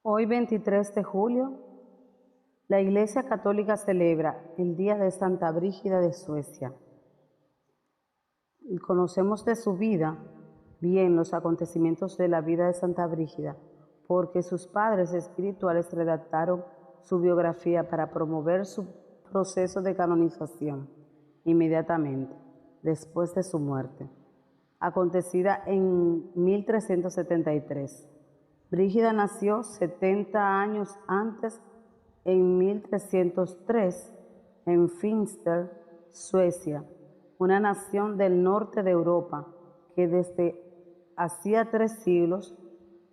Hoy, 23 de julio, la Iglesia Católica celebra el Día de Santa Brígida de Suecia. Conocemos de su vida bien los acontecimientos de la vida de Santa Brígida, porque sus padres espirituales redactaron su biografía para promover su proceso de canonización inmediatamente después de su muerte, acontecida en 1373. Brígida nació 70 años antes, en 1303, en Finster, Suecia, una nación del norte de Europa que desde hacía 3 siglos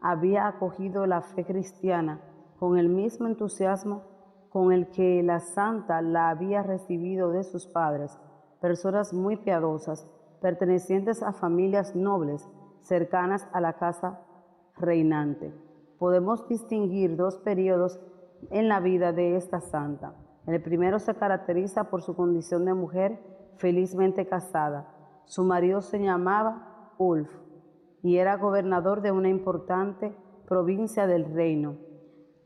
había acogido la fe cristiana con el mismo entusiasmo con el que la santa la había recibido de sus padres, personas muy piadosas, pertenecientes a familias nobles, cercanas a la casa reinante. Podemos distinguir 2 periodos en la vida de esta santa. El primero se caracteriza por su condición de mujer felizmente casada. Su marido se llamaba Ulf y era gobernador de una importante provincia del reino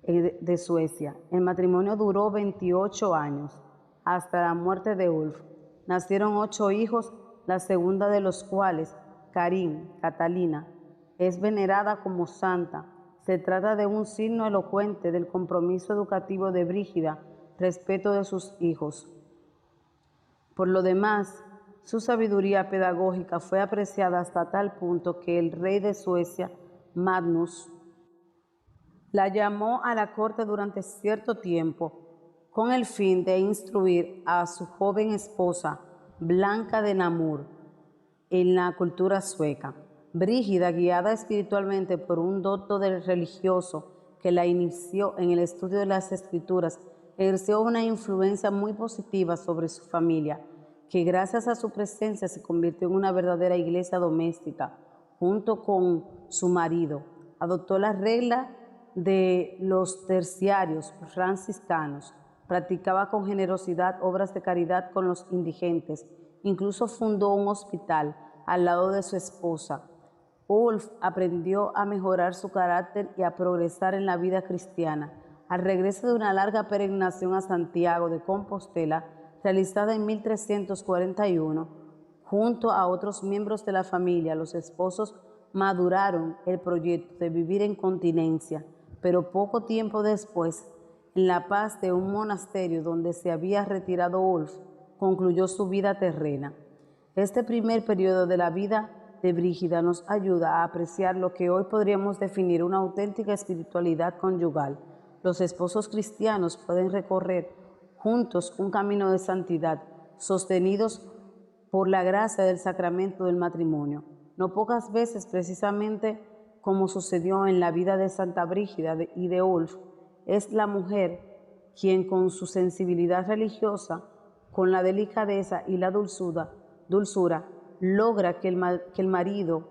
de Suecia. El matrimonio duró 28 años, hasta la muerte de Ulf. Nacieron 8 hijos, la segunda de los cuales, Catalina, es venerada como santa. Se trata de un signo elocuente del compromiso educativo de Brígida respecto de sus hijos. Por lo demás, su sabiduría pedagógica fue apreciada hasta tal punto que el rey de Suecia, Magnus, la llamó a la corte durante cierto tiempo con el fin de instruir a su joven esposa, Blanca de Namur, en la cultura sueca. Brígida, guiada espiritualmente por un docto del religioso que la inició en el estudio de las Escrituras, ejerció una influencia muy positiva sobre su familia, que gracias a su presencia se convirtió en una verdadera iglesia doméstica. Junto con su marido, adoptó la regla de los terciarios franciscanos, practicaba con generosidad obras de caridad con los indigentes, incluso fundó un hospital al lado de su esposa. Ulf aprendió a mejorar su carácter y a progresar en la vida cristiana. Al regreso de una larga peregrinación a Santiago de Compostela, realizada en 1341, junto a otros miembros de la familia, los esposos maduraron el proyecto de vivir en continencia, pero poco tiempo después, en la paz de un monasterio donde se había retirado Ulf, concluyó su vida terrena. Este primer periodo de la vida de Brígida nos ayuda a apreciar lo que hoy podríamos definir una auténtica espiritualidad conyugal. Los esposos cristianos pueden recorrer juntos un camino de santidad, sostenidos por la gracia del sacramento del matrimonio. No pocas veces, precisamente como sucedió en la vida de Santa Brígida y de Ulf, es la mujer quien con su sensibilidad religiosa, con la delicadeza y la dulzura logra que el marido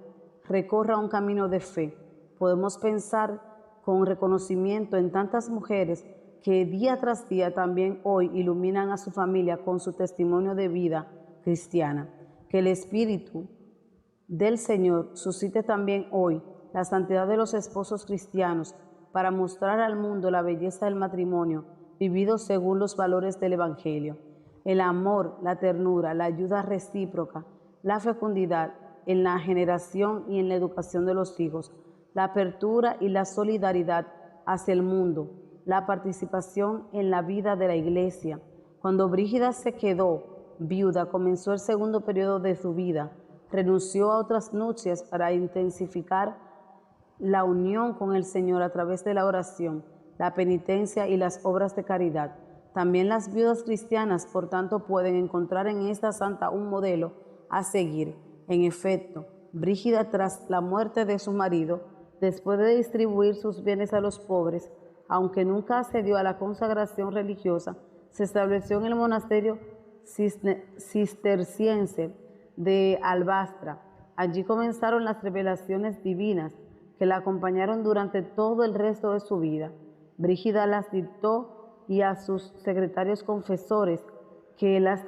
recorra un camino de fe. Podemos pensar con reconocimiento en tantas mujeres que día tras día también hoy iluminan a su familia con su testimonio de vida cristiana. Que el Espíritu del Señor suscite también hoy la santidad de los esposos cristianos para mostrar al mundo la belleza del matrimonio vivido según los valores del Evangelio. El amor, la ternura, la ayuda recíproca, la fecundidad en la generación y en la educación de los hijos, la apertura y la solidaridad hacia el mundo, la participación en la vida de la Iglesia. Cuando Brígida se quedó viuda, comenzó el segundo periodo de su vida. Renunció a otras nupcias para intensificar la unión con el Señor a través de la oración, la penitencia y las obras de caridad. También las viudas cristianas, por tanto, pueden encontrar en esta santa un modelo a seguir. En efecto, Brígida, tras la muerte de su marido, después de distribuir sus bienes a los pobres, aunque nunca accedió a la consagración religiosa, se estableció en el monasterio cisterciense de Albastra. Allí comenzaron las revelaciones divinas que la acompañaron durante todo el resto de su vida. Brígida las dictó y a sus secretarios confesores que las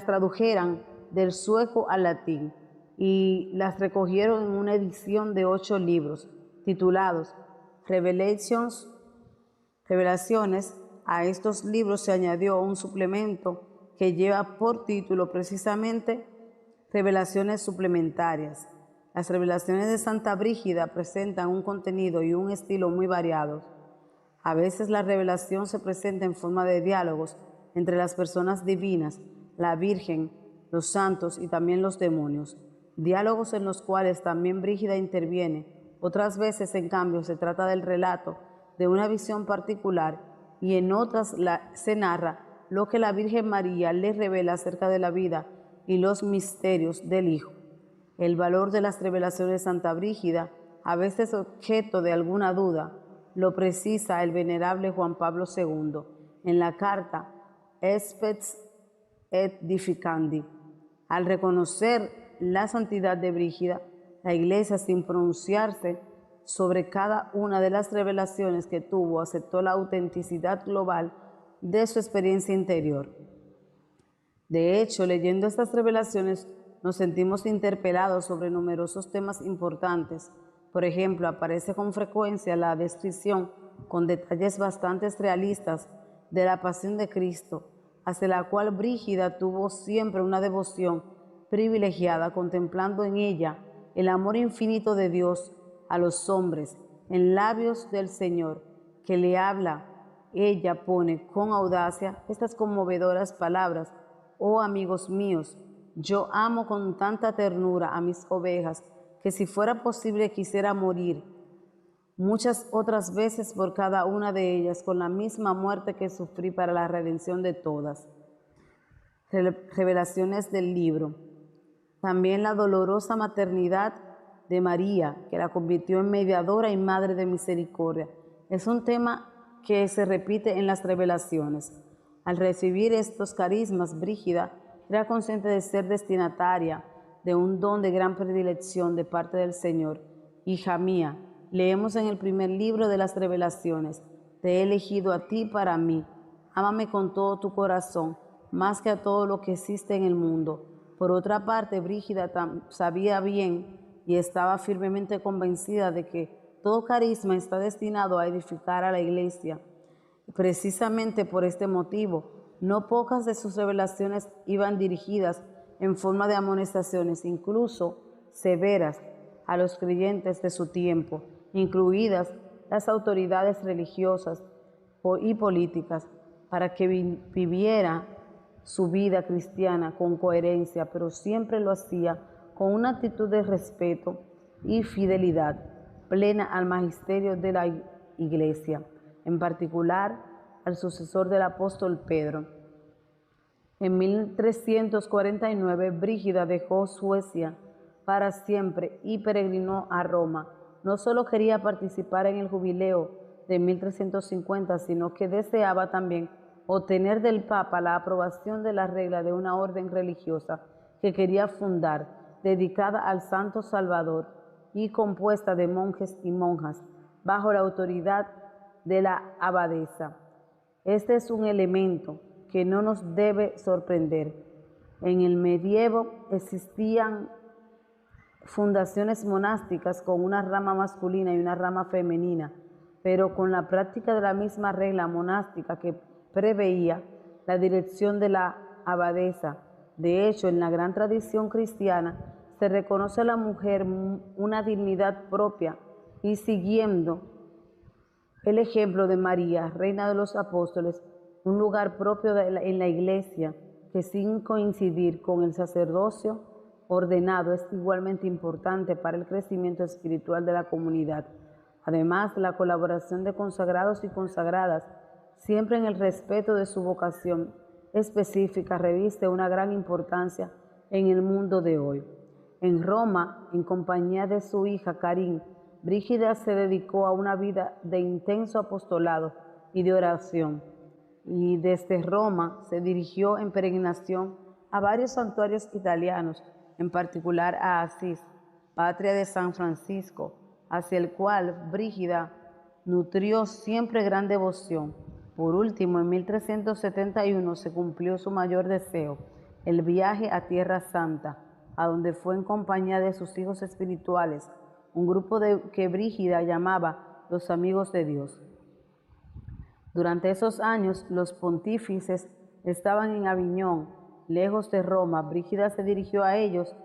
tradujeran del sueco al latín y las recogieron en una edición de 8 libros, titulados Revelaciones. A estos libros se añadió un suplemento que lleva por título precisamente Revelaciones suplementarias. Las revelaciones de Santa Brígida presentan un contenido y un estilo muy variados. A veces la revelación se presenta en forma de diálogos entre las personas divinas, la Virgen, los santos y también los demonios. Diálogos en los cuales también Brígida interviene. Otras veces, en cambio, se trata del relato de una visión particular y en otras se narra lo que la Virgen María le revela acerca de la vida y los misterios del Hijo. El valor de las revelaciones de Santa Brígida, a veces objeto de alguna duda, lo precisa el venerable Juan Pablo II en la carta Spes et Edificandi. Al reconocer la santidad de Brígida, la Iglesia, sin pronunciarse sobre cada una de las revelaciones que tuvo, aceptó la autenticidad global de su experiencia interior. De hecho, leyendo estas revelaciones, nos sentimos interpelados sobre numerosos temas importantes. Por ejemplo, aparece con frecuencia la descripción, con detalles bastante realistas, de la pasión de Cristo, hacia la cual Brígida tuvo siempre una devoción privilegiada, contemplando en ella el amor infinito de Dios a los hombres. En labios del Señor, que le habla, ella pone con audacia estas conmovedoras palabras: oh amigos míos, yo amo con tanta ternura a mis ovejas que si fuera posible quisiera morir muchas otras veces por cada una de ellas, con la misma muerte que sufrí para la redención de todas. Revelaciones del libro. También la dolorosa maternidad de María, que la convirtió en mediadora y madre de misericordia, es un tema que se repite en las revelaciones. Al recibir estos carismas, Brígida era consciente de ser destinataria de un don de gran predilección de parte del Señor. Hija mía, leemos en el primer libro de las revelaciones: te he elegido a ti para mí, ámame con todo tu corazón, más que a todo lo que existe en el mundo. Por otra parte, Brígida sabía bien y estaba firmemente convencida de que todo carisma está destinado a edificar a la Iglesia. Precisamente por este motivo, no pocas de sus revelaciones iban dirigidas en forma de amonestaciones, incluso severas, a los creyentes de su tiempo, incluidas las autoridades religiosas y políticas, para que viviera su vida cristiana con coherencia, pero siempre lo hacía con una actitud de respeto y fidelidad plena al magisterio de la Iglesia, en particular al sucesor del apóstol Pedro. En 1349, Brígida dejó Suecia para siempre y peregrinó a Roma. No solo quería participar en el jubileo de 1350, sino que deseaba también obtener del Papa la aprobación de la regla de una orden religiosa que quería fundar, dedicada al Santo Salvador y compuesta de monjes y monjas, bajo la autoridad de la abadesa. Este es un elemento que no nos debe sorprender. En el medievo existían fundaciones monásticas con una rama masculina y una rama femenina, pero con la práctica de la misma regla monástica que preveía la dirección de la abadesa. De hecho, en la gran tradición cristiana se reconoce a la mujer una dignidad propia y, siguiendo el ejemplo de María, reina de los apóstoles, un lugar propio en la Iglesia que, sin coincidir con el sacerdocio ordenado, es igualmente importante para el crecimiento espiritual de la comunidad. Además, la colaboración de consagrados y consagradas, siempre en el respeto de su vocación específica, reviste una gran importancia en el mundo de hoy. En Roma, en compañía de su hija Carín, Brígida se dedicó a una vida de intenso apostolado y de oración, y desde Roma se dirigió en peregrinación a varios santuarios italianos, en particular a Asís, patria de San Francisco, hacia el cual Brígida nutrió siempre gran devoción. Por último, en 1371 se cumplió su mayor deseo, el viaje a Tierra Santa, a donde fue en compañía de sus hijos espirituales, un grupo que Brígida llamaba los Amigos de Dios. Durante esos años, los pontífices estaban en Aviñón, lejos de Roma. Brígida se dirigió a ellos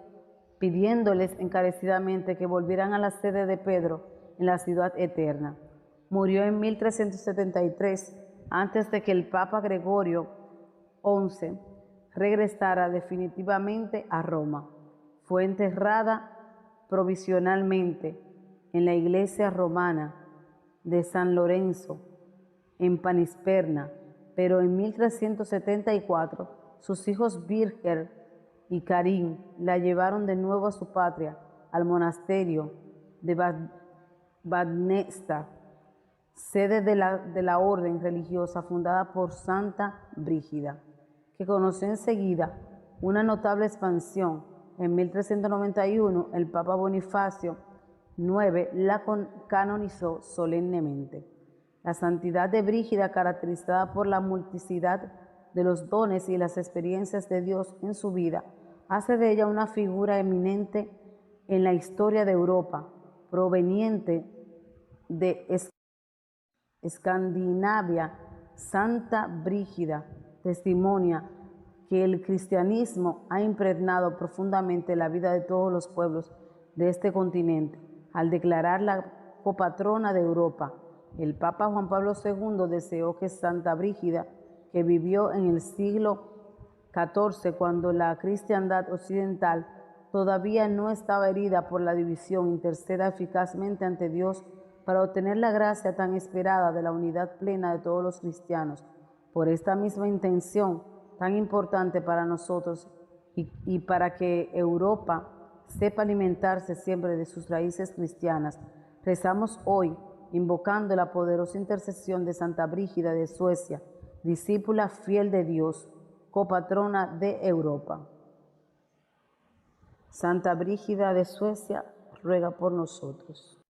pidiéndoles encarecidamente que volvieran a la sede de Pedro en la ciudad eterna. Murió en 1373, antes de que el Papa Gregorio XI regresara definitivamente a Roma. Fue enterrada provisionalmente en la iglesia romana de San Lorenzo, en Panisperna, pero en 1374 sus hijos Birger y Karim la llevaron de nuevo a su patria, al monasterio de Badnesta, sede de la orden religiosa fundada por Santa Brígida, que conoció enseguida una notable expansión. En 1391 el Papa Bonifacio IX la canonizó solemnemente. La santidad de Brígida, caracterizada por la multiplicidad de los dones y las experiencias de Dios en su vida, hace de ella una figura eminente en la historia de Europa, proveniente de Escandinavia. Santa Brígida testimonia que el cristianismo ha impregnado profundamente la vida de todos los pueblos de este continente, al declararla copatrona de Europa. El Papa Juan Pablo II deseó que Santa Brígida, que vivió en el siglo XIV, cuando la cristiandad occidental todavía no estaba herida por la división, interceda eficazmente ante Dios para obtener la gracia tan esperada de la unidad plena de todos los cristianos. Por esta misma intención tan importante para nosotros y para que Europa sepa alimentarse siempre de sus raíces cristianas, rezamos hoy invocando la poderosa intercesión de Santa Brígida de Suecia, discípula fiel de Dios, copatrona de Europa. Santa Brígida de Suecia, ruega por nosotros.